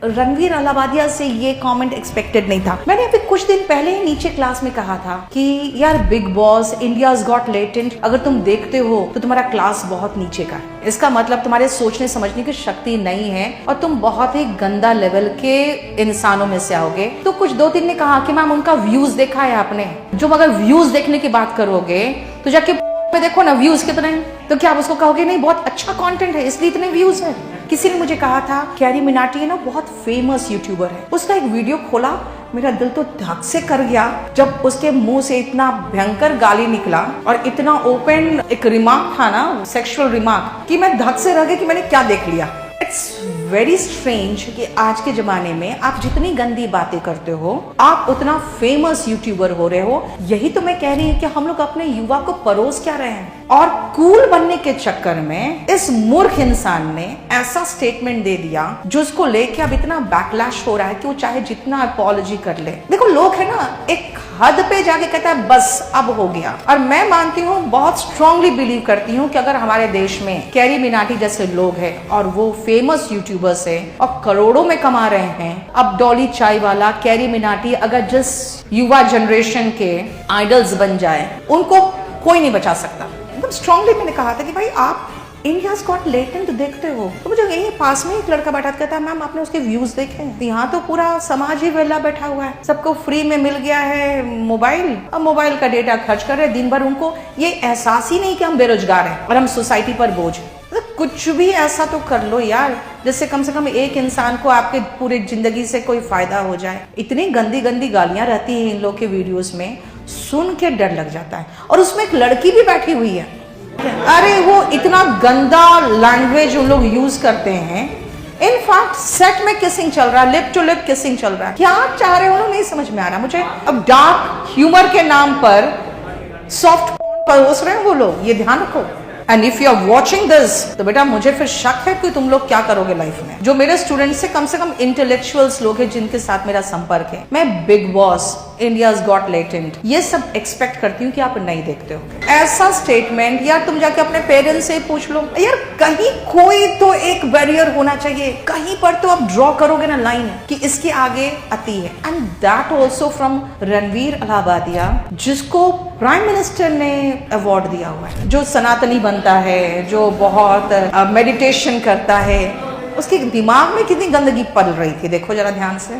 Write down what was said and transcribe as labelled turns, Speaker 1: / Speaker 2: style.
Speaker 1: रणवीर अलाहाबादिया से ये comment expected नहीं था। मैंने अभी कुछ दिन पहले ही नीचे क्लास में कहा था कि यार big boss, India's got talent अगर तुम देखते हो तो तुम्हारा क्लास बहुत नीचे का है। इसका मतलब तुम्हारे सोचने समझने की शक्ति नहीं है और तुम बहुत ही गंदा लेवल के इंसानों में से आओगे। तो कुछ 2-3 ने कहा कि मैम उनका व्यूज देखा है आपने? जो अगर व्यूज देखने की बात करोगे तो जाके पे देखो ना व्यूज कितने हैं, तो क्या आप उसको कहोगे नहीं बहुत अच्छा कंटेंट है इसलिए इतने व्यूज है? किसी ने मुझे कहा था कैरी मिनाटी है ना बहुत फेमस यूट्यूबर है, उसका एक वीडियो खोला, मेरा दिल तो धक से कर गया जब उसके मुंह से इतना भयंकर गाली निकला और इतना ओपन एक रिमार्क था ना, सेक्सुअल रिमार्क, कि मैं धक से रह गई कि मैंने क्या देख लिया। इट्स वेरी स्ट्रेंज कि आज के जमाने में आप जितनी गंदी बातें करते हो आप उतना फेमस यूट्यूबर हो रहे हो। यही तो मैं कह रही हूँ कि हम लोग अपने युवा को परोस क्या रहे हैं और कूल बनने के चक्कर में इस मूर्ख इंसान ने ऐसा स्टेटमेंट दे दिया जिसको लेके अब इतना बैकलैश हो रहा है कि वो चाहे जितना अपॉलॉजी कर ले। देखो लोग है ना एक हद पे जाके कहता है बस अब हो गया, और मैं मानती हूँ, बहुत स्ट्रांगली बिलीव करती हूँ कि अगर हमारे देश में कैरी मिनाटी जैसे लोग हैं और वो फेमस यूट्यूबर्स है और करोड़ों में कमा रहे हैं, अब डॉली चाय वाला, कैरी मिनाटी अगर जिस युवा जनरेशन के आइडल्स बन जाए उनको कोई नहीं बचा सकता। एकदम स्ट्रांगली मैंने कहा था कि भाई आप इंडियाज गॉट टैलेंट देखते हो, तो मुझे यही पास में एक लड़का बैठा कहता है मैम आपने उसके व्यूज देखे हैं? यहाँ तो पूरा समाज ही वेला बैठा हुआ है, सबको फ्री में मिल गया है मोबाइल, अब मोबाइल का डेटा खर्च कर रहे हैं दिन भर, उनको ये एहसास ही नहीं कि हम बेरोजगार हैं और हम सोसाइटी पर बोझ। तो कुछ भी ऐसा तो कर लो यार जिससे कम से कम एक इंसान को आपके पूरी जिंदगी से कोई फायदा हो जाए। इतनी गंदी गंदी गालियां रहती हैं इन लोग के वीडियोस में, सुन के डर लग जाता है। और उसमें एक लड़की भी बैठी हुई है, अरे वो इतना गंदा लैंग्वेज उन लोग यूज करते हैं। इनफैक्ट सेट में किसिंग चल रहा है, लिप टू लिप किसिंग चल रहा है, क्या चाह रहे हो नहीं समझ में आ रहा मुझे। अब डार्क ह्यूमर के नाम पर सॉफ्ट परोस रहे हैं वो लोग, ये ध्यान रखो। And if you are watching this तो बेटा मुझे फिर शक है कि तुम लोग क्या करोगे लाइफ में। जो मेरे स्टूडेंट्स से कम इंटेलेक्चुअल्स लोग हैं जिनके साथ मेरा संपर्क है, मैं big boss, India's got talent ये सब एक्सपेक्ट करती हूँ कि आप नहीं देखते हो। ऐसा स्टेटमेंट यार तुम जाके अपने पेरेंट्स से पूछ लो यार, कहीं कोई तो एक बैरियर होना चाहिए, कहीं पर तो आप ड्रॉ करोगे ना लाइन कि इसके आगे अति है। And that also from Ranveer Allahbadia जिसको प्राइम मिनिस्टर ने अवार्ड दिया हुआ है, जो सनातनी बनता है, जो बहुत मेडिटेशन करता है, उसके दिमाग में कितनी गंदगी पल रही थी देखो जरा ध्यान से।